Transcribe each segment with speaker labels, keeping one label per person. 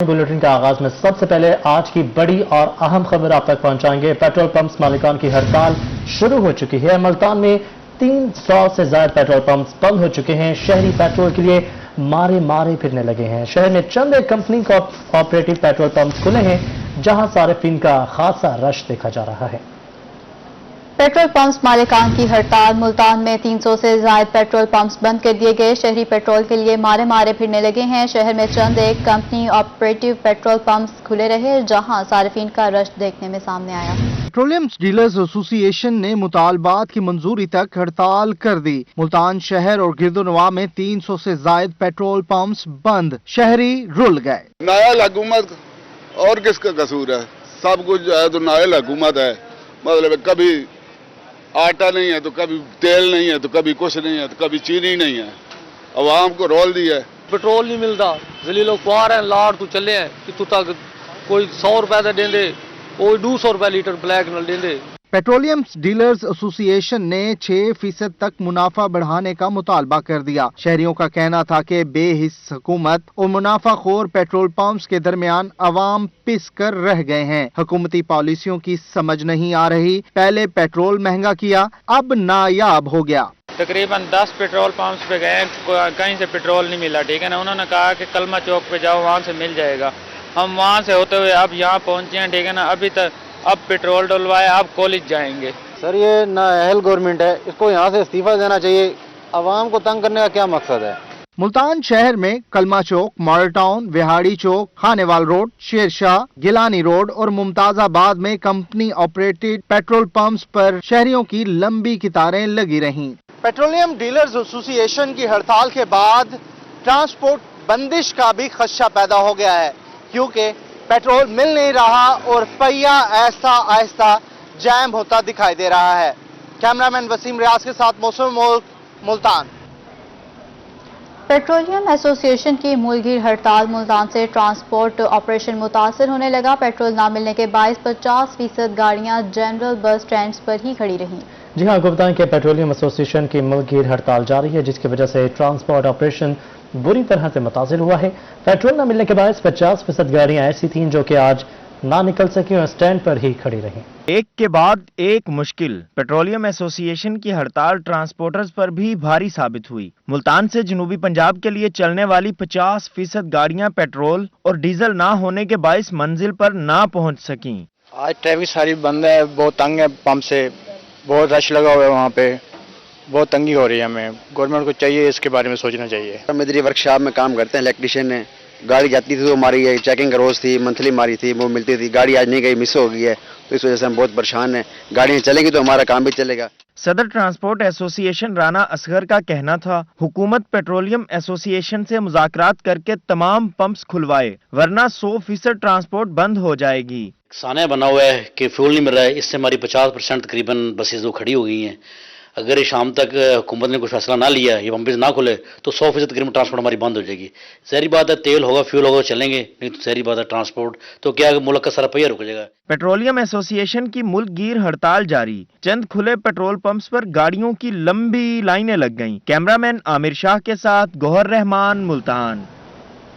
Speaker 1: Bulletin का आगाज में सबसे पहले आज की बड़ी और अहम खबर आप तक पहुंचाएंगे। पेट्रोल पंप्स मालिकान की हड़ताल शुरू हो चुकी है। मुल्तान में 300 से ज्यादा पेट्रोल पंप्स बंद हो चुके हैं। शहरी पेट्रोल के लिए मारे फिरने लगे हैं। शहर में चंद एक company co operative petrol pump खुले हैं, जहां सार्फिन का खासा रश देखा जा रहा है।
Speaker 2: पेट्रोल पंप्स मालिकान की हड़ताल। मुल्तान में 300 से ज्यादा पेट्रोल पंप्स बंद कर दिए गए। शहरी पेट्रोल के लिए मारे फिरने लगे हैं। शहर में चंद एक कंपनी ऑपरेटिव पेट्रोल पंप्स खुले रहे, जहां सार्फिन का रश देखने में सामने आया।
Speaker 3: पेट्रोलियम डीलर्स एसोसिएशन ने मुतालबात की मंजूरी तक हड़ताल कर दी। मुल्तान शहर और गिरदोनवा में 300 से ज्यादा पेट्रोल पंप्स बंद। शहरी रुल गए।
Speaker 4: नायल हुकूमत और किसका कसूर है? सब कुछ जो है तो नायल हुकूमत है। मतलब कभी आटा नहीं है तो कभी तेल नहीं है तो कभी कुछ नहीं है तो कभी चीनी नहीं है। अवाम को रोल दिया है।
Speaker 5: पेट्रोल नहीं मिलता, जली लोग कुआर हैं, लाड़ तो चले हैं कि तू तक कोई 100 रुपए का देंदे, कोई 200 रुपए लीटर ब्लैक न देंदे।
Speaker 3: पेट्रोलियम डीलर्स एसोसिएशन ने 6% तक मुनाफा बढ़ाने का मुतालबा कर दिया। शहरियों का कहना था कि बेहिस हुकूमत और मुनाफाखोर पेट्रोल पंप्स के दरमियान अवाम पिस कर रह गए हैं। हुकूमती पॉलिसियों की समझ नहीं आ रही। पहले पेट्रोल महंगा किया, अब नायाब हो गया।
Speaker 6: तकरीबन 10 पेट्रोल पंप्स पे गए, कहीं से पेट्रोल नहीं मिला। ठीक है ना, उन्होंने कहा कि कलमा चौक पे जाओ, वहाँ से मिल जाएगा। हम वहाँ से होते हुए अब यहाँ पहुँचे हैं। ठीक है ना, अभी तक अब पेट्रोल डलवाए, अब कॉलेज जाएंगे।
Speaker 7: सर ये नाअहल गवर्नमेंट है, इसको यहाँ से इस्तीफा देना चाहिए। आवाम को तंग करने का क्या मकसद है?
Speaker 3: मुल्तान शहर में कलमा चौक, मॉडल टाउन, विहाड़ी चौक, खानेवाल रोड, शेरशाह, गिलानी रोड और मुमताजाबाद में कंपनी ऑपरेटेड पेट्रोल पंप्स पर शहरियों की लंबी कतारें लगी रहीं। पेट्रोलियम डीलर्स एसोसिएशन की हड़ताल के बाद ट्रांसपोर्ट बंदिश का भी खदशा पैदा हो गया है, क्योंकि पेट्रोल मिल नहीं रहा और पहिया ऐसा आहिस्ता जैम होता दिखाई दे रहा है। कैमरामैन वसीम रियाज के साथ मौसम मुल्तान।
Speaker 2: पेट्रोलियम एसोसिएशन की मूलगीर हड़ताल। मुल्तान से ट्रांसपोर्ट ऑपरेशन मुतासर होने लगा। पेट्रोल न मिलने के बायस 50% गाड़ियां जनरल बस स्टैंड पर ही खड़ी रहीं।
Speaker 1: जी हां, आपको बताएं कि पेट्रोलियम एसोसिएशन की मुल्कगीर हड़ताल जारी है, जिसकी वजह से ट्रांसपोर्ट ऑपरेशन बुरी तरह से मुतासिर हुआ है। पेट्रोल न मिलने के बाद 50% गाड़ियां ऐसी थीं जो कि आज ना निकल सकी और स्टैंड पर ही खड़ी रहीं।
Speaker 8: एक के बाद एक मुश्किल पेट्रोलियम एसोसिएशन की हड़ताल ट्रांसपोर्टर्स पर भी भारी साबित हुई। मुल्तान से जनूबी पंजाब के लिए चलने वाली 50% गाड़ियां पेट्रोल और डीजल ना होने के बायस मंजिल पर ना पहुंच सकी।
Speaker 7: आज ट्रैफिक सारी बंद है, बहुत तंग है। पंप से बहुत रश लगा हुआ है, वहाँ पे बहुत तंगी हो रही है। हमें गवर्नमेंट को चाहिए इसके बारे में सोचना चाहिए।
Speaker 9: मेरी वर्कशॉप में काम करते हैं इलेक्ट्रिशियन है। गाड़ी जाती थी तो हमारी चेकिंग रोज थी, मंथली मारी थी, वो मिलती थी। गाड़ी आज नहीं गई, मिस हो गई है, तो इस वजह से हम बहुत परेशान हैं। गाड़ियाँ चलेंगी तो हमारा काम भी चलेगा।
Speaker 8: सदर ट्रांसपोर्ट एसोसिएशन राना असगर का कहना था, हुकूमत पेट्रोलियम एसोसिएशन से मुज़ाकरात करके तमाम पंप्स खुलवाए, वरना 100% ट्रांसपोर्ट बंद हो जाएगी।
Speaker 10: साने बना हुआ है कि फ्यूल नहीं मिल रहा है, इससे हमारी 50% तकरीबन बसेज वो खड़ी हो गई हैं। अगर शाम तक हुकूमत ने कोई फैसला ना लिया, ये पंपेज ना खुले, तो 100% तकरीबन ट्रांसपोर्ट हमारी बंद हो जाएगी। जहरी बात है, तेल होगा, फ्यूल होगा, चलेंगे, नहीं तो जहरी बात है ट्रांसपोर्ट तो क्या मुल्क का सारा पहिया रुक जाएगा।
Speaker 8: पेट्रोलियम एसोसिएशन की मुल्कगीर हड़ताल जारी। चंद खुले पेट्रोल पंप्स पर गाड़ियों की लंबी लाइनें लग गईं। कैमरामैन आमिर शाह के साथ गौहर रहमान, मुल्तान।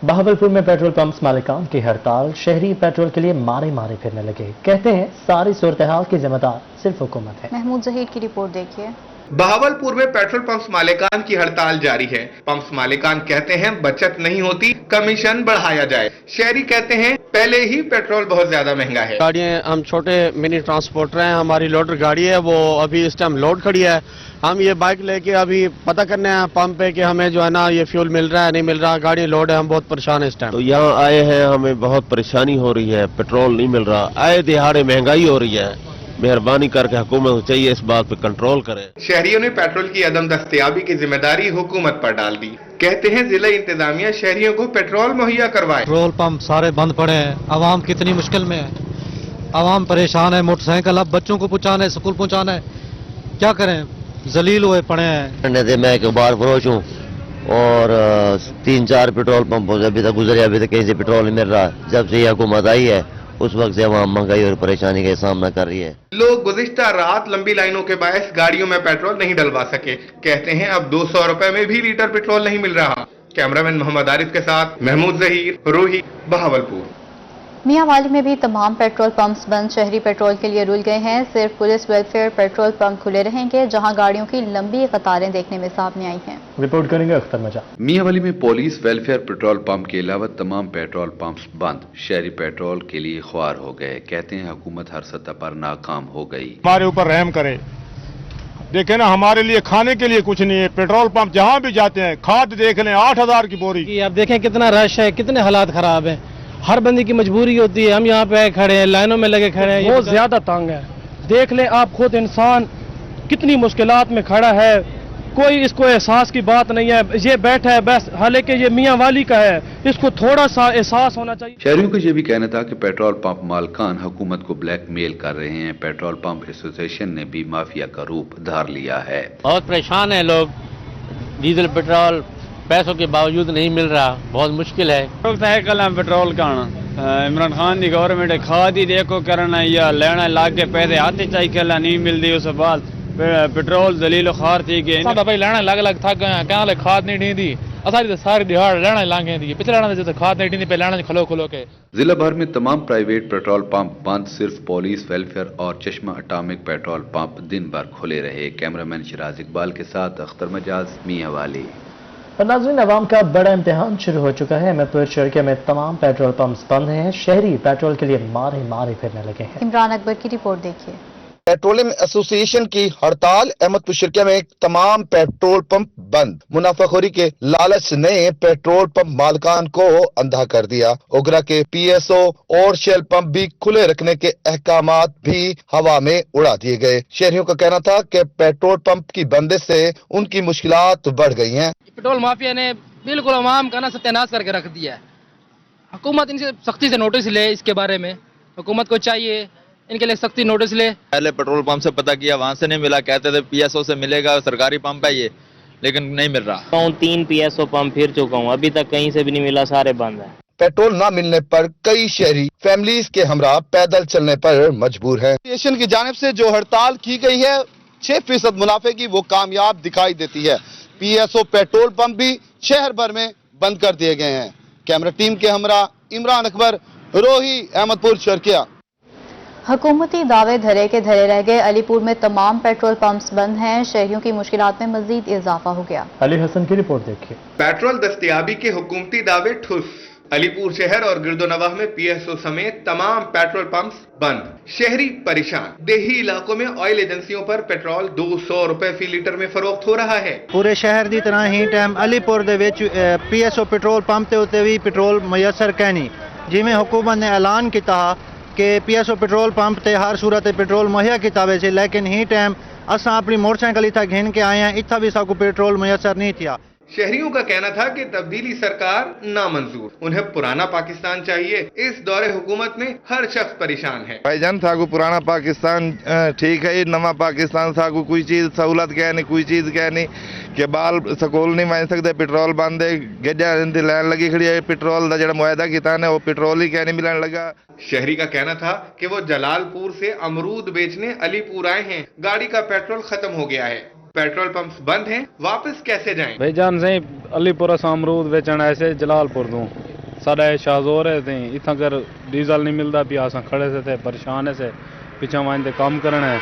Speaker 1: बहावलपुर में पेट्रोल पंप्स मालिकान की हड़ताल। शहरी पेट्रोल के लिए मारे फिरने लगे। कहते हैं सारी सूरत हाल की जिम्मेदार सिर्फ हुकूमत है।
Speaker 2: महमूद जहीर की रिपोर्ट देखिए।
Speaker 11: बहावलपुर में पेट्रोल पंप्स मालिकान की हड़ताल जारी है। पंप्स मालिकान कहते हैं बचत नहीं होती, कमीशन बढ़ाया जाए। शहरी कहते हैं पहले ही पेट्रोल बहुत ज्यादा महंगा है।
Speaker 5: गाड़ियाँ, हम छोटे मिनी ट्रांसपोर्टर हैं, हमारी लोडर गाड़ी है, वो अभी इस टाइम लोड खड़ी है। हम ये बाइक लेके अभी पता करने हैं पंप पे कि हमें जो है ना ये फ्यूल मिल रहा है नहीं मिल रहा, गाड़ी लोड है, हम बहुत परेशान है इस टाइम।
Speaker 12: तो यहाँ आए हैं, हमें बहुत परेशानी हो रही है, पेट्रोल नहीं मिल रहा, आए दिहाड़े महंगाई हो रही है। मेहरबानी करके हुकूमत को चाहिए इस बात पे कंट्रोल करे।
Speaker 11: शहरियों ने पेट्रोल की अदम दस्तयाबी की जिम्मेदारी हुकूमत पर डाल दी। कहते हैं जिला इंतजामिया शहरियों को पेट्रोल मुहैया करवाए।
Speaker 13: पेट्रोल पंप सारे बंद पड़े हैं, आवाम कितनी मुश्किल में है, आवाम परेशान है। मोटरसाइकिल अब बच्चों को पहुँचाना है, स्कूल पहुँचाना है, क्या करें, जलील हुए पड़े हैं।
Speaker 12: मैं एक बार फरोश हूँ और 3-4 पेट्रोल पंपों से अभी तक गुजरे, अभी तक कहीं से पेट्रोल नहीं मिल रहा। जब से हुकूमत आई है उस वक्त से वहाँ महंगाई और परेशानी का सामना कर रही है।
Speaker 11: लोग गुज़िश्ता रात लंबी लाइनों के बायस गाड़ियों में पेट्रोल नहीं डलवा सके। कहते हैं अब 200 रुपए में भी लीटर पेट्रोल नहीं मिल रहा। कैमरामैन मोहम्मद आरिफ के साथ महमूद जहीर, रोही, बहावलपुर।
Speaker 2: मियांवाली में भी तमाम पेट्रोल पंप्स बंद शहरी पेट्रोल के लिए रुल गए हैं। सिर्फ पुलिस वेलफेयर पेट्रोल पंप खुले रहेंगे, जहां गाड़ियों की लंबी कतारें देखने में सामने आई हैं।
Speaker 1: रिपोर्ट करेंगे अख्तर मजा।
Speaker 14: मियांवाली में पुलिस वेलफेयर पेट्रोल पंप के अलावा तमाम पेट्रोल पंप्स बंद शहरी पेट्रोल के लिए ख्वार हो गए। कहते हैं हुकूमत हर सतह पर नाकाम हो गई।
Speaker 15: हमारे ऊपर रहम करे, देखे ना, हमारे लिए खाने के लिए कुछ नहीं है। पेट्रोल पंप जहाँ भी जाते हैं खाद देख लें 8,000 की बोरी।
Speaker 13: आप देखें कितना रश है, कितने हालात खराब हैं। हर बंदे की मजबूरी होती है, हम यहाँ पे खड़े हैं, लाइनों में लगे खड़े हैं, बहुत ज्यादा तंग है। देख लें आप खुद, इंसान कितनी मुश्किलात में खड़ा है, कोई इसको एहसास की बात नहीं है। ये बैठा है बस, हालांकि ये मियांवाली का है, इसको थोड़ा सा एहसास होना चाहिए।
Speaker 14: शहरियों का यह भी कहना था कि पेट्रोल पंप मालकान हुकूमत को ब्लैकमेल कर रहे हैं। पेट्रोल पंप एसोसिएशन ने भी माफिया का रूप धार लिया है।
Speaker 5: बहुत परेशान है लोग, डीजल पेट्रोल पैसों के बावजूद नहीं मिल रहा, बहुत मुश्किल है।
Speaker 6: कल पेट्रोल का इमरान खान की गवर्नमेंट खाद ही देखो करना या लेना लाग के पैसे आते चाहिए नहीं मिलती, उस बाद पेट्रोल दलील खार थी कि भाई लेना अलग थक गए, क्या खाद नहीं ढींदी असारी सारी दिहाड़ लेना लागे थी, पिछले जो खाद नहीं ढींदी पे लेना खलो खलो के।
Speaker 14: जिला भर में तमाम प्राइवेट पेट्रोल पंप बंद, सिर्फ पुलिस वेलफेयर और चश्मा एटॉमिक पेट्रोल पंप दिन भर खुले रहे। कैमरामैन शिराज इकबाल के साथ अख्तर मजाज, मियांवाली।
Speaker 1: नाज़रीन, अवाम का बड़ा इम्तिहान शुरू हो चुका है। अहमदपुर शर्किया में तमाम पेट्रोल पंप्स बंद हैं। शहरी पेट्रोल के लिए मारे मारे फिरने लगे हैं।
Speaker 2: इमरान अकबर की रिपोर्ट देखिए।
Speaker 3: पेट्रोलियम एसोसिएशन की हड़ताल, अहमदपुर शर्किया में तमाम पेट्रोल पंप बंद। मुनाफाखोरी के लालच ने पेट्रोल पंप मालिकान को अंधा कर दिया। ओगरा के पीएसओ और शेल पंप भी खुले रखने के अहकामात भी हवा में उड़ा दिए गए। शहरियों का कहना था कि पेट्रोल पंप की बंदिश से उनकी मुश्किलात बढ़ गई हैं।
Speaker 13: पेट्रोल माफिया ने बिल्कुल अवाम का ना सत्यानाश करके रख दिया है। हुकूमत इनसे सख्ती से नोटिस ले, इसके बारे में हुकूमत को चाहिए इनके लिए सख्ती नोटिस ले।
Speaker 16: पहले पेट्रोल पंप से पता किया, वहां से नहीं मिला, कहते थे पीएसओ से मिलेगा, सरकारी पंप है ये, लेकिन नहीं मिल रहा।
Speaker 17: 3 पीएसओ पंप फिर चुका हूँ, अभी तक कहीं से भी नहीं मिला, सारे बंद है।
Speaker 3: पेट्रोल न मिलने पर कई शहरी फैमिलीज के हमरा पैदल चलने पर मजबूर है। एसोसिएशन की जानिब से जो हड़ताल की गई है 6% मुनाफे की, वो कामयाब दिखाई देती है। पीएसओ पेट्रोल पंप भी शहर भर में बंद कर दिए गए हैं। कैमरा टीम के हमरा इमरान अकबर, रोही, अहमदपुर शर्किया।
Speaker 2: हुकूमती दावे धरे के धरे रह गए। अलीपुर में तमाम पेट्रोल पंप्स बंद हैं। शहरियों की मुश्किलात में मजीद इजाफा हो गया।
Speaker 1: अली हसन की रिपोर्ट देखिए।
Speaker 11: पेट्रोल दस्तयाबी के हुकूमती दावे ठुस। अलीपुर शहर और गिरदोनवाह में पीएसओ समेत तमाम पेट्रोल पंप्स बंद, शहरी परेशान। देही इलाकों में ऑयल एजेंसियों पर पेट्रोल 200 रुपए फी लीटर में फरोख्त हो रहा है।
Speaker 3: पूरे शहर की तरह ही टाइम अलीपुर दे विच पीएसओ पेट्रोल पंप के उत्ते भी पेट्रोल मुयसर कहनी, जिमें हुकूमत ने ऐलान किया कि पीएसओ पेट्रोल पंप ते हर सूरत पेट्रोल मुहैया किया वे, लेकिन ही टाइम असा अपनी मोटरसाइकिल इतना घिन के आए हैं, इतना भी साकू पेट्रोल मुयसर नहीं थिया।
Speaker 11: शहरियों का कहना था कि तब्दीली सरकार नामंजूर, उन्हें पुराना पाकिस्तान चाहिए। इस दौरे हुकूमत में हर शख्स परेशान है।
Speaker 18: भाईजान साकू पुराना पाकिस्तान ठीक है, नवा पाकिस्तान साकू कोई चीज सहूलत क्या नहीं, कोई चीज क्या नहीं कि बाल स्कूल नहीं मान सकते, पेट्रोल बंद है, गड्डियां लैन लगी खड़ी है, पेट्रोल का जो मुआहदा किया है वो पेट्रोल ही क्या नहीं मिलने लगा।
Speaker 11: शहरी का कहना था कि वो जलालपुर से अमरूद बेचने अलीपुर आए हैं, गाड़ी का पेट्रोल खत्म हो गया है, पेट्रोल पंप्स बंद हैं, वापस कैसे जाएं?
Speaker 6: भाईजान से अलीपुर से अमरूद बेचना ऐसे जलालपुर दूं साढ़े शाहजोर थे, इतना कर डीजल नहीं मिलता पिया, अस खड़े से थे परेशान से पिछा वाइन काम करना है,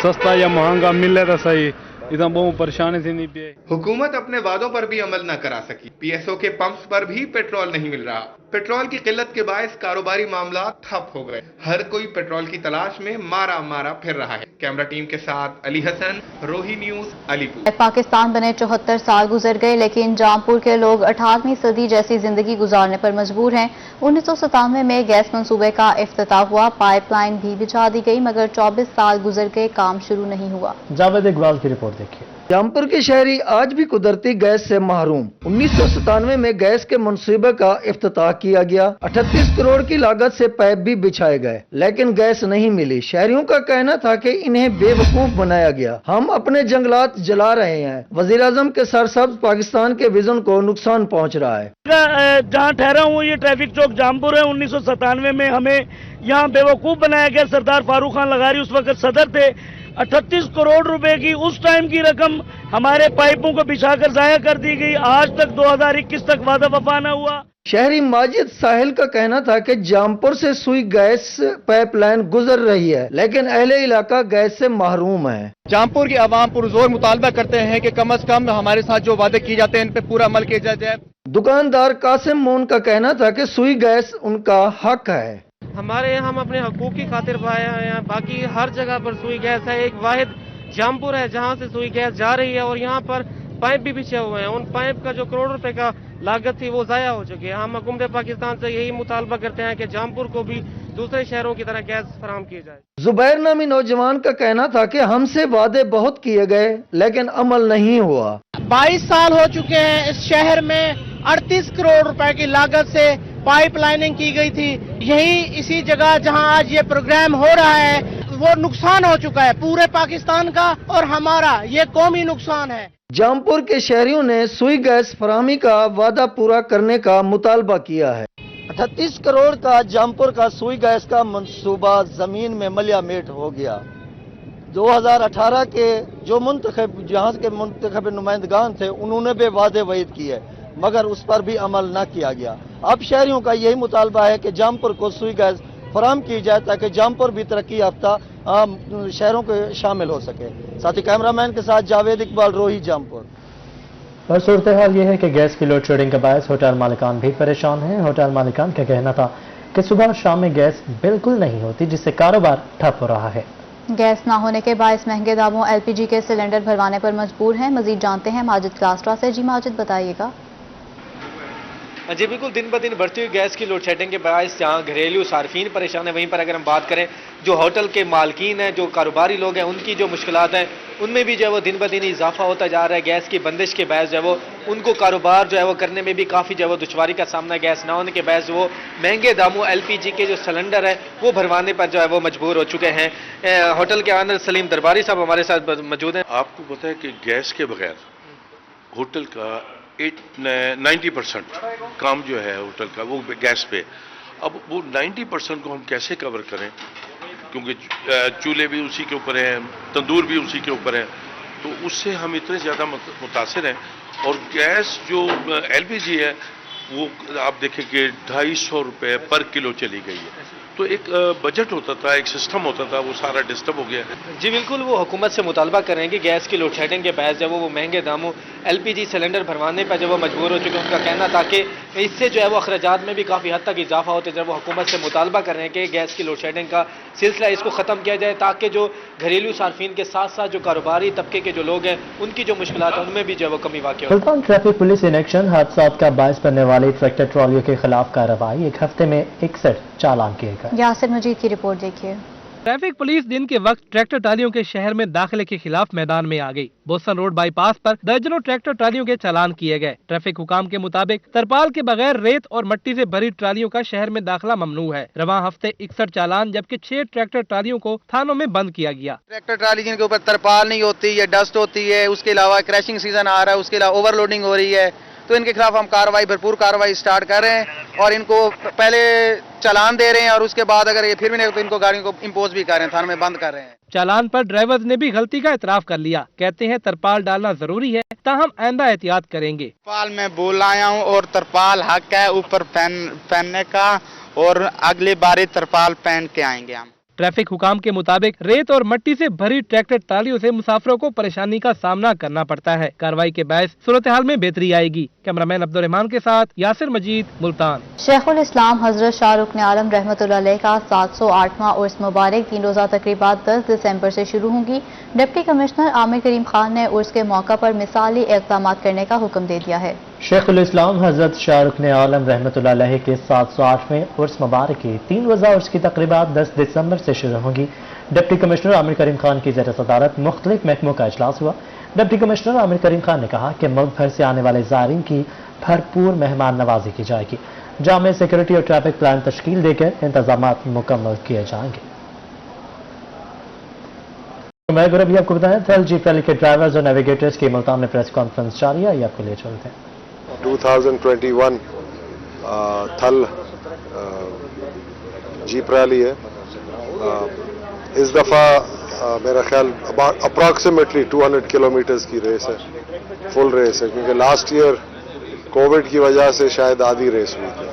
Speaker 6: सस्ता या महंगा मिले तो सही, इतना बहुत परेशानी थी नहीं पिए।
Speaker 11: हुकूमत अपने वादों पर भी अमल न करा सकी। पीएसओ के पंप्स पर भी पेट्रोल नहीं मिल रहा। पेट्रोल की किल्लत के बायस कारोबारी मामला ठप हो गए। हर कोई पेट्रोल की तलाश में मारा मारा फिर रहा है। कैमरा टीम के साथ अली हसन, रोही न्यूज, अलीपुर।
Speaker 2: पाकिस्तान बने 74 साल गुजर गए, लेकिन जामपुर के लोग 18वीं सदी जैसी जिंदगी गुजारने पर मजबूर हैं। 1997 में गैस मंसूबे का इफ्तिताह हुआ, पाइपलाइन भी बिछा दी गई, मगर 24 साल गुजर गए, काम शुरू नहीं हुआ।
Speaker 1: जावेद इकबाल की रिपोर्ट देखिए।
Speaker 19: जामपुर के शहरी आज भी कुदरती गैस से महरूम। 1997 में गैस के मंसूबे का इफ्तिताह किया गया। 38 करोड़ की लागत से पाइप भी बिछाए गए, लेकिन गैस नहीं मिली। शहरियों का कहना था कि इन्हें बेवकूफ बनाया गया। हम अपने जंगलात जला रहे हैं। वजीर आजम के सरसब्ज पाकिस्तान के विजन को नुकसान पहुँच रहा है।
Speaker 20: जहाँ ठहरा हूँ ये ट्रैफिक चौक जामपुर है। 1997 में हमें यहाँ बेवकूफ बनाया गया। सरदार फारूक खान लगारी उस वक्त सदर थे। 38 करोड़ रुपए की उस टाइम की रकम हमारे पाइपों को बिछाकर जाया कर दी गई। आज तक 2021 तक वादा वफा न हुआ।
Speaker 19: शहरी माजिद साहिल का कहना था कि जामपुर से सुई गैस पाइपलाइन गुजर रही है, लेकिन अहले इलाका गैस से महरूम है।
Speaker 7: जामपुर की आवाम पुरजोर मुतालबा करते हैं कि कम अज कम हमारे साथ जो वादे किए जाते हैं इन पे पूरा अमल किया जाए।
Speaker 19: दुकानदार कासिम मोन का कहना था कि सुई गैस उनका हक है।
Speaker 13: हमारे हम अपने हकूक की खातिर पाए हैं, बाकी हर जगह पर सुई गैस है। एक वाहिद जामपुर है जहां से सुई गैस जा रही है और यहाँ पर पाइप भी बिछे हुए हैं। उन पाइप का जो करोड़ रुपए का लागत थी वो जाया हो चुकी है। हम हुकूमत पाकिस्तान से यही मुतालबा करते हैं कि जामपुर को भी दूसरे शहरों की तरह गैस फराहम की जाए।
Speaker 19: जुबैर नामी नौजवान का कहना था कि हमसे वादे बहुत किए गए लेकिन अमल नहीं हुआ।
Speaker 21: 22 साल हो चुके हैं इस शहर में 38 करोड़ रुपए की लागत से पाइप लाइनिंग की गई थी। यही इसी जगह जहां आज ये प्रोग्राम हो रहा है वो नुकसान हो चुका है पूरे पाकिस्तान का और हमारा ये कौमी नुकसान है।
Speaker 19: जामपुर के शहरियों ने सुई गैस फराहमी का वादा पूरा करने का मुतालबा किया है। 38 करोड़ का जामपुर का सुई गैस का मंसूबा जमीन में मलियामेट हो गया। 2018 के जो जहां के मुंतखब नुमाइंदगान थे उन्होंने भी वादे वईद किए मगर उस पर भी अमल न किया गया। अब शहरियों का यही मुतालबा है कि जामपुर को सुई गैस फराहम की जाए ताकि जामपुर भी तरक्की याफ्ता शहरों के शामिल हो सके। साथी कैमरामैन के साथ जावेद इकबाल, रोही, जामपुर।
Speaker 1: और सूरत हाल ये है कि गैस की लोड शेडिंग के बायस होटल मालिकान भी परेशान हैं। होटल मालिकान का कहना था कि सुबह शाम में गैस बिल्कुल नहीं होती जिससे कारोबार ठप हो रहा है।
Speaker 2: गैस ना होने के बायस महंगे दामों एलपीजी के सिलेंडर भरवाने पर मजबूर हैं। मजीद जानते हैं माजिद क्लास्ट्रा से। जी माजिद, बताइएगा।
Speaker 22: जी बिल्कुल, दिन ब दिन बढ़ती हुई गैस की लोड शेडिंग के बायस जहाँ घरेलू सार्फिन परेशान है, वहीं पर अगर हम बात करें जो होटल के मालकीन हैं, जो कारोबारी लोग हैं, उनकी जो मुश्किलात हैं उनमें भी जो है वो दिन ब दिन इजाफा होता जा रहा है। गैस की बंदिश के बायस जो है वो उनको कारोबार जो है वो करने में भी काफ़ी जो है वो दुश्वारी का सामना है। गैस ना होने के बायस वो महंगे दामों एलपीजी के जो सिलेंडर है वो भरवाने पर जो है वो मजबूर हो चुके हैं। होटल के ऑनर सलीम दरबारी साहब हमारे साथ मौजूद हैं।
Speaker 23: आपको पता है कि गैस के बगैर होटल का 90% काम जो है होटल का वो गैस पे। अब वो 90% को हम कैसे कवर करें, क्योंकि चूल्हे भी उसी के ऊपर हैं, तंदूर भी उसी के ऊपर है, तो उससे हम इतने ज़्यादा मुतासिर हैं। और गैस जो एलपीजी है वो आप देखें कि 250 रुपये पर किलो चली गई है। तो एक बजट होता था, एक सिस्टम होता था, वो सारा डिस्टर्ब हो गया।
Speaker 22: जी बिल्कुल, वो हुकूमत से मुतालबा कर रहे हैं कि गैस की लोड शेडिंग के बायस जब वो महंगे दामों एलपीजी सिलेंडर भरवाने पर जब वो मजबूर हो चुके हैं। उनका कहना था कि इससे जो है वो अखराजात में भी काफ़ी हद तक इजाफा होते, जब वो हुकूमत से मुतालबा कर रहे हैं कि गैस की लोड शेडिंग का सिलसिला इसको ख़त्म किया जाए ताकि जो घरेलू सार्फिन के साथ साथ जो कारोबारी तबके के जो लोग हैं उनकी जो मुश्किलात हैं उनमें भी जो है वो कमी वाक़ई हो।
Speaker 1: सुल्तान ट्रैफिक पुलिस इन एक्शन, हादसात का बायस बनने वाली ट्रैक्टर ट्रॉलियों के खिलाफ कार्रवाई। एक हफ्ते में 61 चालान किए गए।
Speaker 2: यासिर मजीद की रिपोर्ट देखिए।
Speaker 13: ट्रैफिक पुलिस दिन के वक्त ट्रैक्टर ट्रालियों के शहर में दाखिले के खिलाफ मैदान में आ गई। बोसन रोड बाईपास पर दर्जनों ट्रैक्टर ट्रालियों के चालान किए गए। ट्रैफिक हुकाम के मुताबिक तरपाल के बगैर रेत और मट्टी से भरी ट्रालियों का शहर में दाखिला ममनू है। रवां हफ्ते 61 चालान, जबकि 6 ट्रैक्टर ट्रालियों को थानों में बंद किया गया।
Speaker 7: ट्रैक्टर ट्राली जिनके ऊपर तरपाल नहीं होती है, डस्ट होती है, उसके अलावा क्रैशिंग सीजन आ रहा है, उसके अलावा ओवरलोडिंग हो रही है, तो इनके खिलाफ हम भरपूर कार्रवाई स्टार्ट कर रहे हैं और इनको पहले चालान दे रहे हैं और उसके बाद अगर ये फिर भी नहीं तो इनको गाड़ियों को इंपोज भी कर रहे हैं, थाने में बंद कर रहे हैं।
Speaker 13: चालान पर ड्राइवर ने भी गलती का इतराफ कर लिया। कहते हैं तरपाल डालना जरूरी है, ताहम आइंदा एहतियात करेंगे।
Speaker 24: तरपाल मैं बोल आया हूँ और तरपाल हक है ऊपर पहनने का और अगली बारी तरपाल पहन के आएंगे हम।
Speaker 13: ट्रैफिक हुकाम के मुताबिक रेत और मट्टी से भरी ट्रैक्टर ट्रालियों से मुसाफिरों को परेशानी का सामना करना पड़ता है। कार्रवाई के बायस सूरत हाल में बेहतरी आएगी। कैमरामैन अब्दुल रहमान के साथ यासिर मजीद, मुल्तान।
Speaker 2: शेखुल इस्लाम हजरत शाहरुख ने आलम रहमतुल्लाह अलैह का 708वां उर्स मुबारक 3 रोज़ा तकरीबात 10 दिसंबर से शुरू होंगी। डिप्टी कमिश्नर आमिर करीम खान ने उर्स के मौका पर मिसाली इक़दाम करने का हुक्म दे दिया है।
Speaker 1: शेखुल इस्लाम हजरत शाहरुख ने आलम रहमतुल्लाह अलैह के 708वें उर्स मुबारक की 3 रोज़ा उर्स की तकरीबात 10 दिसंबर से शुरू होंगी। डिप्टी कमिश्नर आमिर करीम खान की ज़ेर सदारत मुख्तलिफ महकमों का इजलास हुआ। डिप्टी कमिश्नर आमिर करीम खान ने कहा कि मुल्क भर से आने वाले ज़ायरीन की भरपूर मेहमान नवाजी की जाएगी। जामे सिक्योरिटी और ट्रैफिक प्लान तश्कील देकर इंतजामात मुकम्मल किए जाएंगे। मैं गुरु आपको बताएं, थल जीप रैली के ड्राइवर्स और नेविगेटर्स की मुल्तान में प्रेस कॉन्फ्रेंस जारी है, ये आपको लिए चलते हैं।
Speaker 25: 2021 थल जीप रैली है। इस दफ़ा मेरा ख्याल अप्रॉक्सीमेटली 200 किलोमीटर्स की रेस है, फुल रेस है, क्योंकि लास्ट ईयर कोविड की वजह से शायद आधी रेस हुई थी।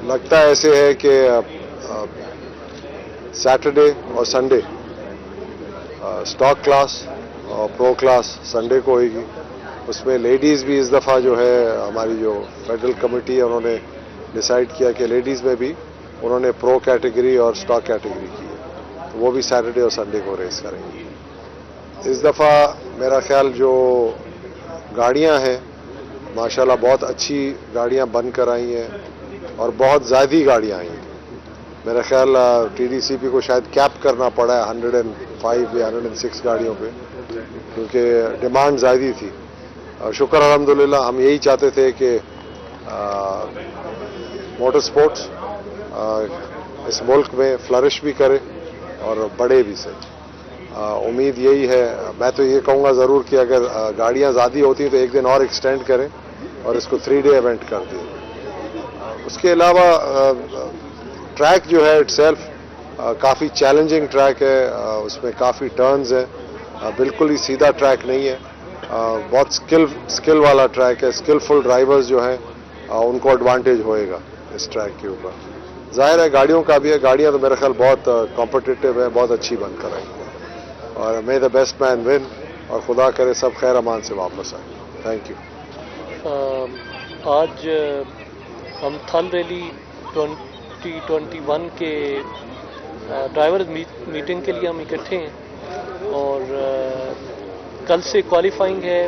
Speaker 25: लगता ऐसे है कि सैटरडे और संडे स्टॉक क्लास और प्रो क्लास संडे को होगी। उसमें लेडीज़ भी इस दफ़ा जो है हमारी जो फेडरल कमेटी है उन्होंने डिसाइड किया कि लेडीज़ में भी उन्होंने प्रो कैटेगरी और स्टॉक कैटेगरी की है, तो वो भी सैटरडे और संडे को रेस करेंगी। इस दफ़ा मेरा ख्याल जो गाड़ियां हैं माशाल्लाह बहुत अच्छी गाड़ियां बन कर आई हैं और बहुत ज़्यादा गाड़ियां आई हैं। मेरा ख्याल टीडीसीपी को शायद कैप करना पड़ा है 105 या 106 गाड़ियों पे, क्योंकि डिमांड ज़्यादा थी। शुक्र अल्हम्दुलिल्लाह, हम यही चाहते थे कि मोटर स्पोर्ट्स इस मुल्क में फ्लरिश भी करे और बढ़े भी सही। उम्मीद यही है। मैं तो ये कहूँगा ज़रूर कि अगर गाड़ियाँ ज़्यादा होती तो एक दिन और एक्सटेंड करें और इसको 3 डे इवेंट कर दें। उसके अलावा ट्रैक जो है इटसेल्फ काफ़ी चैलेंजिंग ट्रैक है, उसमें काफ़ी टर्न्स हैं, बिल्कुल ही सीधा ट्रैक नहीं है, बहुत स्किल वाला ट्रैक है। स्किलफुल ड्राइवर्स जो हैं उनको एडवांटेज होएगा इस ट्रैक के ऊपर। जाहिर है गाड़ियों का भी है, गाड़ियाँ तो मेरा ख्याल बहुत कॉम्पिटिटिव है, बहुत अच्छी बनकर आई और मे द बेस्ट मैन विन और खुदा करे सब खैर अमान से वापस आए। Thank you.
Speaker 4: आज हम थल रैली 2021 के ड्राइवर मीटिंग के लिए हम इकट्ठे हैं और कल से क्वालिफाइंग है।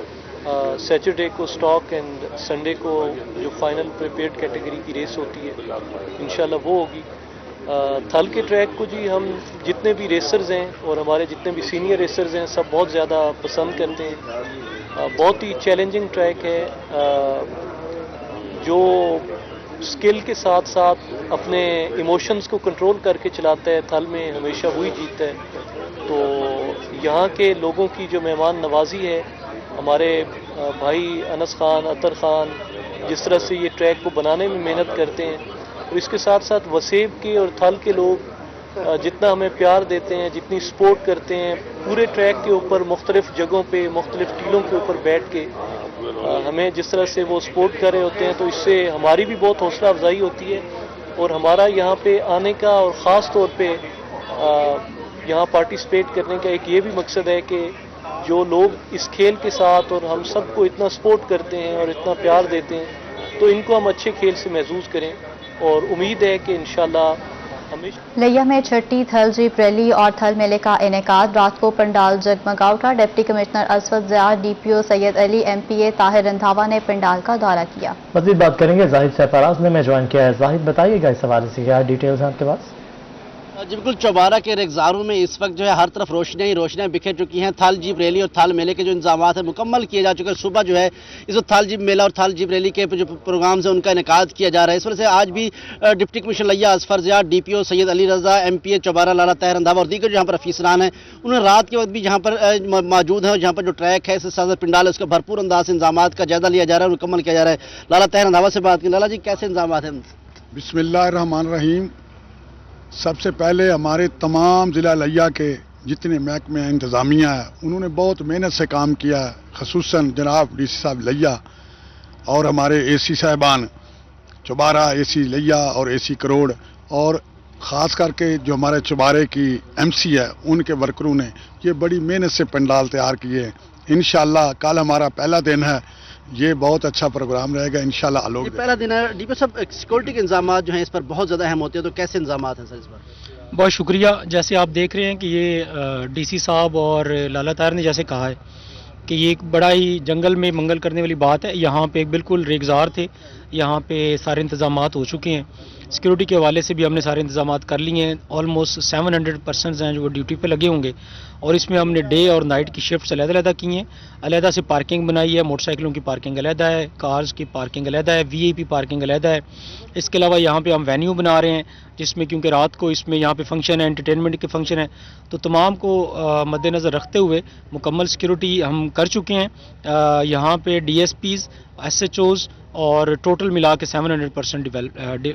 Speaker 4: सैटरडे को स्टॉक एंड संडे को जो फाइनल प्रिपेयर्ड कैटेगरी की रेस होती है इंशाल्लाह वो होगी। थल के ट्रैक को जी हम जितने भी रेसर्स हैं और हमारे जितने भी सीनियर रेसर्स हैं सब बहुत ज़्यादा पसंद करते हैं। बहुत ही चैलेंजिंग ट्रैक है, जो स्किल के साथ साथ अपने इमोशंस को कंट्रोल करके चलाता है, थल में हमेशा वही जीतता है। तो यहाँ के लोगों की जो मेहमान नवाजी है, हमारे भाई अनस खान, अतर खान जिस तरह से ये ट्रैक को बनाने में मेहनत करते हैं और इसके साथ साथ वसेब के और थल के लोग जितना हमें प्यार देते हैं, जितनी सपोर्ट करते हैं, पूरे ट्रैक के ऊपर मुख्तलिफ जगहों पे मुख्तलिफ टीलों के ऊपर बैठ के हमें जिस तरह से वो सपोर्ट कर रहे होते हैं, तो इससे हमारी भी बहुत हौसला अफजाई होती है। और हमारा यहाँ पे आने का और ख़ास तौर पे यहाँ पार्टिसिपेट करने का एक ये भी मकसद है कि जो लोग इस खेल के साथ और हम सबको इतना सपोर्ट करते हैं और इतना प्यार देते हैं, तो इनको हम अच्छे खेल से महसूस करें और उम्मीद है कि इंशाल्लाह हमेशा।
Speaker 2: लिया में छठी थल जीप रैली और थल मेले का इनेकाद। रात को पंडाल जगमगा उठा। Deputy commissioner Asfad Zia, DPO Syed Ali, MPA Tahir Randhawa ने पंडाल का दौरा किया।
Speaker 1: मज़ीद बात करेंगे, जाहिद सरफराज ने ज्वाइन किया है। जाहिद बताइएगा इस हवाले से क्या डिटेल्स हैं आपके पास?
Speaker 8: जी बिल्कुल, चौबारा के रेगजारों में इस वक्त जो है हर तरफ रोशनियां बिखर चुकी हैं। थाल जीप रैली और थाल मेले के जो इंतजाम है मुकम्मल किए जा चुके हैं। सुबह जो है इस वक्त थाल जीप मेला और थाल जीप रैली के जो प्रोग्राम्स हैं उनका इनेकाद किया जा रहा है। इस वजह से आज भी डिप्टी कमिश्नर लिया असफर ज़िया, डीपीओ सैयद अली रज़ा, एमपीए चौबारा लाला ताहिर रंधावा और दीगर जो यहाँ पर अफीसरान हैं उन्होंने रात के वक्त भी यहाँ पर मौजूद हैं और जहाँ पर जो ट्रैक है, इससे पिंडाल है, उसका भरपूर अंदाज से इंतजाम का जायजा लिया जा रहा है और मुकम्मल किया जा रहा है। लाला ताहिर रंधावा से बात की। लाला जी, कैसे इंतजाम हैं?
Speaker 9: बिस्मिल्लाहिर्रहमानिर्रहीम। सबसे पहले हमारे तमाम ज़िला लिया के जितने महकमे हैं, इंतज़ामिया है, उन्होंने बहुत मेहनत से काम किया है। ख़ुसूसन जनाब डीसी साहब लिया और हमारे एसी साहबान चौबारा, एसी लिया और एसी करोड़ और ख़ास करके जो हमारे चौबारे की एमसी है उनके वर्करों ने ये बड़ी मेहनत से पंडाल तैयार किए हैं। इंशाअल्लाह कल हमारा पहला दिन है, ये बहुत अच्छा प्रोग्राम रहेगा इंशाल्लाह। लोग
Speaker 8: पहला दिन है डीपीओ साहब, सिक्योरिटी के इंतजाम जो हैं इस पर बहुत ज़्यादा अहम होते हैं, तो कैसे इंतजाम हैं सर इस पर?
Speaker 10: बहुत शुक्रिया। जैसे आप देख रहे हैं कि ये डीसी साहब और लाला ताहिर ने जैसे कहा है कि ये एक बड़ा ही जंगल में मंगल करने वाली बात है। यहाँ पे बिल्कुल रेगजार थे, यहाँ पे सारे इंतजाम हो चुके हैं। सिक्योरिटी के हवाले से भी हमने सारे इंतजाम कर लिए हैं। ऑलमोस्ट 700 पर्सनस हैं जो ड्यूटी पे लगे होंगे और इसमें हमने डे और नाइट की शिफ्ट्स अलग-अलग की हैं। अलहदा से पार्किंग बनाई है, मोटरसाइकिलों की पार्किंग अलहदा है, कार्स की पार्किंग अलहदा है, वीआईपी पार्किंग अलहदा है। इसके अलावा यहाँ पे हम वेन्यू बना रहे हैं जिसमें क्योंकि रात को इसमें यहाँ पे फंक्शन है, एंटरटेनमेंट के फंक्शन है, तो तमाम को मद्देनज़र रखते हुए मुकम्मल सिक्योरिटी हम कर चुके हैं। यहाँ पे DSPs, SHOs और टोटल मिला के 700%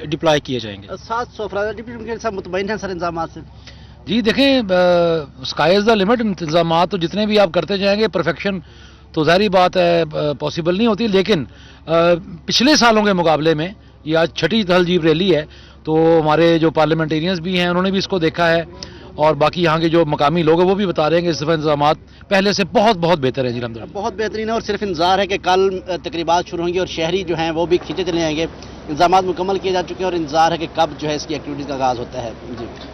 Speaker 10: डिप्लॉय तय किए जाएंगे।
Speaker 8: 700 अफराद डिप्टी कमिश्नर साहब मुतमईन हैं सर इंतजाम से?
Speaker 10: जी देखें, स्काई इज़ द लिमिट। इंतजाम तो जितने भी आप करते जाएंगे, परफेक्शन तो ज़ाहिर बात है पॉसिबल नहीं होती, लेकिन पिछले सालों के मुकाबले में ये आज छठी तहजीब रैली है, तो हमारे जो पार्लियामेंटेरियंस भी हैं उन्होंने भी इसको देखा है, और बाकी यहाँ के जो मकामी लोग हैं वो भी बता रहे हैं कि इस दफ़ा इंतजाम पहले से बहुत बहुत बेहतर है। जी अलहम्दुलिल्लाह
Speaker 8: बहुत बेहतरीन है, और सिर्फ इंतजार है कि कल तकरीबात शुरू होंगी और शहरी जो हैं वो भी खींचे चले जाएंगे। इंतजाम मुकम्मल किए जा चुके हैं और इंतजार है कि कब जो है इसकी एक्टिविटीज़ का आगाज़ होता है।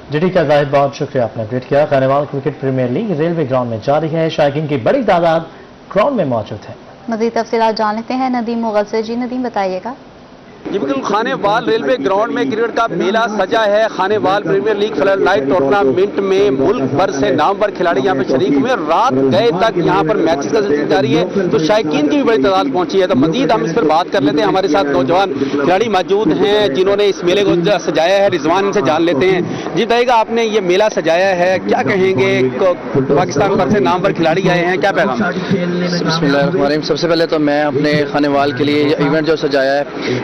Speaker 8: जी
Speaker 1: जी का जाहिद, बहुत शुक्रिया, आपने अपडेट किया। Khanewal cricket premier league railway ground में जारी है, शायकीन की बड़ी तादाद ग्राउंड में मौजूद है।
Speaker 2: मज़ीद तफसीलात जान लेते हैं नदीम मुगल से। जी नदीम, बताइएगा।
Speaker 5: जी बिल्कुल, खानेवाल रेलवे ग्राउंड में क्रिकेट का मेला सजा है। Khanewal premier league flood light tournament में मुल्क भर से नामवर खिलाड़ी यहाँ पे शरीक हुए, रात गए तक यहाँ पर मैचेस का सिलसिला जारी है, तो शायकीन की भी बड़ी तादाद पहुंची है। तो मजीद हम इस पर बात कर लेते हैं, हमारे साथ नौजवान खिलाड़ी मौजूद हैं जिन्होंने इस मेले को सजाया है। रिजवान इनसे जान लेते हैं। जी बताइएगा, आपने ये मेला सजाया है, क्या कहेंगे? पाकिस्तान भर से नामवर खिलाड़ी आए हैं, क्या पैगाम?
Speaker 12: बिस्मिल्लाहिर्रहमानिर्रहीम। सबसे पहले तो मैं अपने खानेवाल के लिए इवेंट जो सजाया है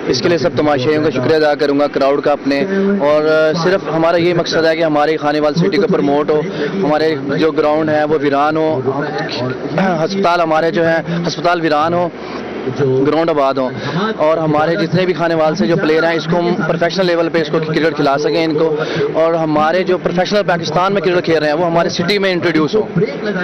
Speaker 12: इसके लिए सब तमाशाइयों का शुक्रिया अदा करूंगा, क्राउड का अपने, और सिर्फ हमारा ये मकसद है कि हमारी खानेवाल सिटी को प्रमोट हो, हमारे जो ग्राउंड है वो वीरान हो, अस्पताल हमारे जो है अस्पताल वीरान हो, ग्राउंड आबाद हो, और हमारे जितने भी खानेवाल से जो प्लेयर हैं इसको हम प्रोफेशनल लेवल पे इसको क्रिकेट खिला सकें इनको, और हमारे जो प्रोफेशनल पाकिस्तान में क्रिकेट खेल रहे हैं वो हमारे सिटी में इंट्रोड्यूस हो।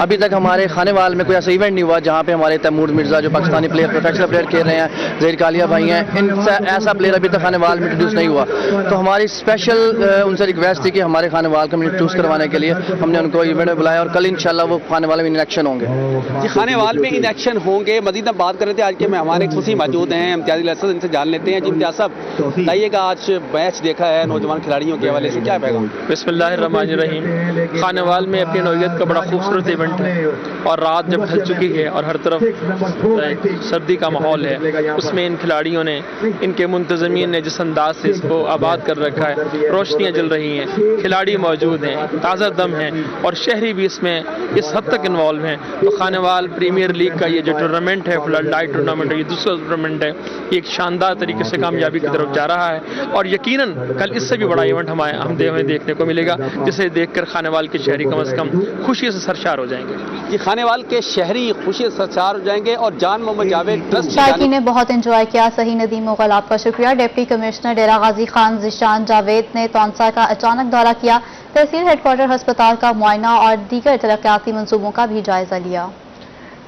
Speaker 12: अभी तक हमारे खानेवाल में कोई ऐसा इवेंट नहीं हुआ जहाँ पे हमारे तैमूर मिर्जा जो पाकिस्तानी प्लेयर प्रोफेशनल प्लेयर खेल रहे हैं, जहीर कालिया भाई हैं, इनसे ऐसा प्लेयर अभी तक खानेवाल में इंट्रोड्यूस नहीं हुआ। तो हमारी स्पेशल उनसे रिक्वेस्ट थी कि हमारे खानेवाल को इंट्रोड्यूस करवाने के लिए हमने उनको इवेंट में बुलाया, और कल इंशाल्लाह वो खानेवाल में इन एक्शन होंगे।
Speaker 5: जी खानेवाल में इन एक्शन होंगे। मजीद हम बात कर रहे थे, आज के में हमारे खुशी मौजूद हैं इम्तियाज़ असद, इनसे जान लेते हैं। जी इम्तियाज़ साहब, बताइएगा आज मैच देखा है नौजवान खिलाड़ियों के हवाले से, क्या पैगाम?
Speaker 14: बिस्मिल्लाहिर्रहमानिर्रहीम। खानेवाल में अपनी नौयत का बड़ा खूबसूरत इवेंट है, और रात जब ढल चुकी है और हर तरफ सर्दी का माहौल है, उसमें इन खिलाड़ियों ने, इनके मुंतज़मीन ने जिस अंदाज से इसको आबाद कर रखा है, रोशनियाँ जल रही हैं, खिलाड़ी मौजूद हैं, ताज़ा दम हैं, और शहरी भी इसमें इस हद तक इन्वॉल्व हैं। तो खानेवाल प्रीमियर लीग का ये जो टूर्नामेंट है, फ्लड लाइट टूर्नामेंट, ये दूसरा टूर्नामेंट है, एक शानदार तरीके से कामयाबी की तरफ जा रहा है, और यकीनन कल इससे भी बड़ा इवेंट हमें देखने को मिलेगा, जिसे देखकर खानेवाल के शहरी कम से कम खुशी से सरशार हो जाएंगे।
Speaker 5: ये खानेवाल के शहरी खुशी से सरशार हो जाएंगे। और जान मोहम्मद जावेद ट्रस्ट
Speaker 2: शायकीन ने बहुत एंजॉय किया। सही नदीम मुगल, आपका शुक्रिया। डिप्टी कमिश्नर डेरा गाजी खान ज़ीशान जावेद ने तौंसा का अचानक दौरा किया, तहसील हेडक्वार्टर अस्पताल का मुआयना और दीगर तरक्याती मंसूबों का भी जायजा लिया।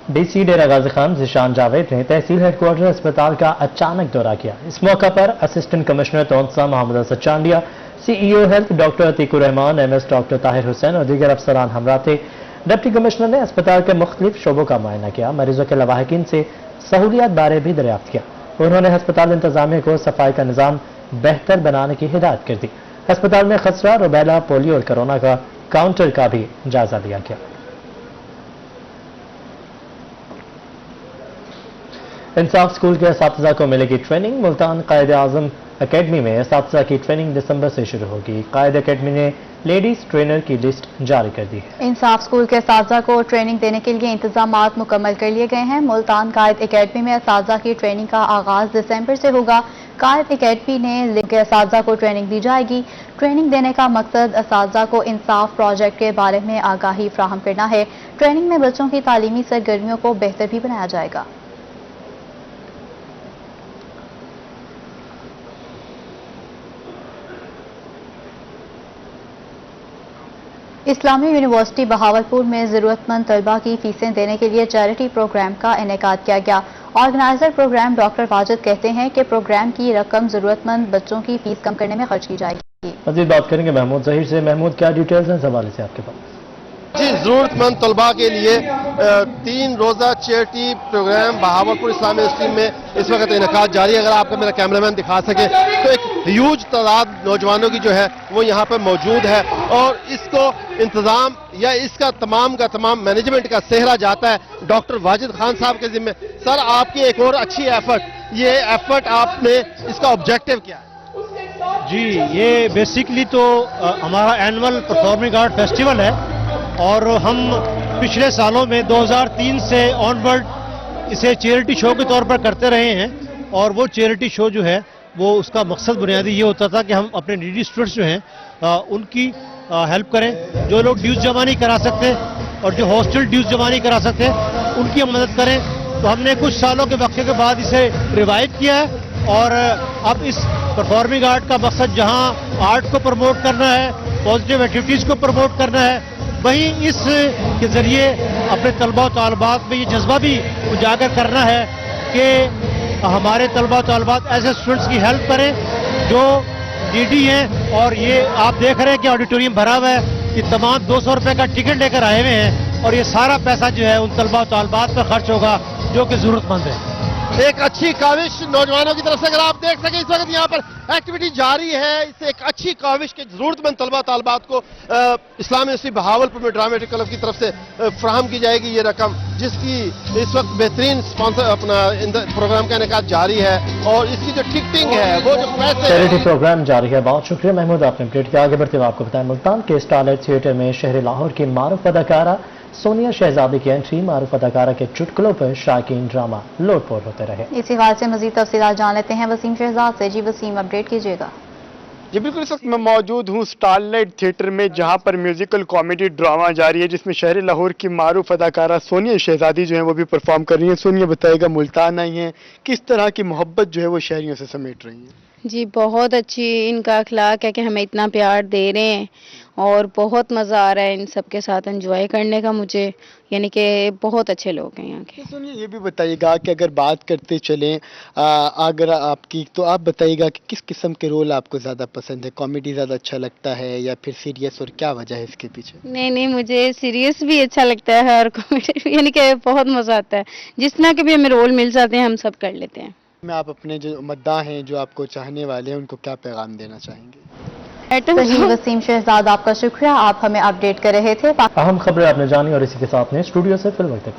Speaker 1: डीसी डेरा गाजी खान ज़ीशान जावेद ने तहसील हेडक्वार्टर अस्पताल का अचानक दौरा किया। इस मौका पर assistant commissioner Taunsa Mohammad Asad Chandia, CEO health doctor Atiqur Rehman, MS doctor Tahir Hussain और दीगर अफसरान हमरा थे। डिप्टी कमिश्नर ने अस्पताल के मुख्तलिफ शोबों का मुआयना किया, मरीजों के लवाहिकीन से सहूलियात बारे भी दरियाफ्त किया। उन्होंने अस्पताल इंतजामिया को सफाई का निज़ाम बेहतर बनाने की हिदायत कर दी। अस्पताल में खसरा, रुबैला, पोलियो और कोरोना का काउंटर का भी जायजा लिया गया। इंसाफ स्कूल के असातिज़ा को मिलेगी ट्रेनिंग। मुल्तान कायद आज़म अकेडमी में असातिज़ा की ट्रेनिंग दिसंबर से शुरू होगी। कायद अकेडमी ने लेडीज ट्रेनर की लिस्ट जारी कर दी है।
Speaker 2: इंसाफ स्कूल के असातिज़ा को ट्रेनिंग देने के लिए इंतजामात मुकम्मल कर लिए गए हैं। मुल्तान कायद अकेडमी में असातिज़ा की ट्रेनिंग का आगाज दिसंबर से होगा। कायद अकेडमी ने के असातिज़ा को ट्रेनिंग दी जाएगी। ट्रेनिंग देने का मकसद असातिज़ा को इंसाफ प्रोजेक्ट के बारे में आगाही फ्राहम करना है। ट्रेनिंग में बच्चों की तालीमी सरगर्मियों को बेहतर भी बनाया जाएगा। इस्लामी यूनिवर्सिटी बहावलपुर में ज़रूरतमंद तलबा की फीसें देने के लिए चैरिटी प्रोग्राम का इनेकाद किया गया। ऑर्गेनाइजर प्रोग्राम डॉक्टर वाजिद कहते हैं कि प्रोग्राम की रकम ज़रूरतमंद बच्चों की फीस कम करने में खर्च की जाएगी।
Speaker 1: मज़ीद बात करेंगे महमूद ज़हीर से। महमूद, क्या डिटेल्स हैं इस हवाले से आपके पास?
Speaker 15: जी, ज़रूरतमंद तलबा के लिए 3 रोज़ा चैरिटी प्रोग्राम बहावलपुर इस्लामी यूनिवर्सिटी में इस वक्त इनेकाद जारी है। अगर आपका मेरा कैमरामैन दिखा सके तो एक ह्यूज तादाद नौजवानों की जो है वो यहाँ पर मौजूद है, और इसको इंतज़ाम या इसका तमाम का तमाम मैनेजमेंट का सेहरा जाता है डॉक्टर वाजिद खान साहब के जिम्मे। सर, आपकी एक और अच्छी एफर्ट, ये एफर्ट आपने इसका ऑब्जेक्टिव क्या है?
Speaker 16: जी, ये बेसिकली तो हमारा एनुअल परफॉर्मिंग आर्ट फेस्टिवल है, और हम पिछले सालों में 2003 से ऑनवर्ड इसे चैरिटी शो के तौर पर करते रहे हैं, और वो चैरिटी शो जो है वो उसका मकसद बुनियादी ये होता था कि हम अपने नीडी स्टूडेंट्स जो हैं उनकी हेल्प करें। जो लोग ड्यूज जमा नहीं करा सकते और जो हॉस्टल ड्यूज जमा नहीं करा सकते उनकी हम मदद करें। तो हमने कुछ सालों के वक्फे के बाद इसे रिवाइव किया है और अब इस परफॉर्मिंग आर्ट का मकसद जहां आर्ट को प्रमोट करना है, पॉजिटिव एक्टिविटीज़ को प्रमोट करना है, वहीं इस के ज़रिए अपने तलबा और तालिबात में ये जज्बा भी उजागर करना है कि हमारे तलबा और तालिबात ऐसे स्टूडेंट्स की हेल्प करें जो नीडी हैं। और ये आप देख रहे हैं कि ऑडिटोरियम भरा हुआ है, ये तमाम 200 रुपये का टिकट लेकर आए हुए हैं और ये सारा पैसा जो है उन तलबा और तालिबात पर खर्च होगा जो कि ज़रूरतमंद है।
Speaker 15: एक अच्छी काविश नौजवानों की तरफ से, अगर आप देख सकें इस वक्त यहाँ पर एक्टिविटी जारी है। इससे एक अच्छी काविश के जरूरतमंद तलबा तालिबात को इस्लामी यूनिवर्सिटी बहावलपुर में ड्रामेटिक क्लब की तरफ से फराहम की जाएगी ये रकम, जिसकी इस वक्त बेहतरीन स्पॉन्सर अपना प्रोग्राम का इनेकाद जारी है और इसकी जो टिकटिंग है वो जो पैसे
Speaker 1: चैरिटी प्रोग्राम जारी है। बहुत शुक्रिया महमूद, आपने अपडेट किया। आगे बढ़ते हुए आपको बताएं, मुल्तान के स्टारलाइट थिएटर में शहर लाहौर की मारूफ अदाकारा सोनिया शहजादी की एंट्री। मारूफ अदाकारा के चुटकुलों पर शायकीन ड्रामा लोटपोट होते रहे।
Speaker 2: इसी हाल से मजीद तफसीलात जान लेते हैं वसीम शहजाद से। जी वसीम, अपडेट कीजिएगा।
Speaker 3: जी बिल्कुल, इस वक्त मैं मौजूद हूँ स्टारलाइट थिएटर में जहाँ पर म्यूजिकल कॉमेडी ड्रामा जारी है जिसमें शहर लाहौर की मारूफ अदाकारा सोनिया शहजादी जो है वो भी परफॉर्म कर रही हैं। सोनिया बताएगा, मुल्तान आई हैं, किस तरह की मोहब्बत जो है वो शहरियों से समेट रही हैं?
Speaker 6: जी बहुत अच्छी इनका अखलाक है कि हमें इतना प्यार दे रहे हैं और बहुत मज़ा आ रहा है इन सब के साथ एंजॉय करने का मुझे, यानी कि बहुत अच्छे लोग हैं यहाँ के।
Speaker 3: सुनिए, ये भी बताइएगा कि अगर बात करते चलें अगर आपकी, तो आप बताइएगा कि किस किस्म के रोल आपको ज़्यादा पसंद है? कॉमेडी ज़्यादा अच्छा लगता है या फिर सीरियस, और क्या वजह है इसके पीछे?
Speaker 6: नहीं, मुझे सीरियस भी अच्छा लगता है और कॉमेडी, यानी कि बहुत मज़ा आता है। जिस तरह के भी हमें रोल मिल जाते हैं हम सब कर लेते हैं।
Speaker 3: मैं आप अपने जो मद्दाह हैं, जो आपको चाहने वाले हैं, उनको क्या पैगाम देना चाहेंगे?
Speaker 2: सही वसीम शहजाद, आपका शुक्रिया, आप हमें अपडेट कर रहे थे।
Speaker 1: अहम खबरें आपने जानी और इसी के साथ में स्टूडियो से फिर वक्त तक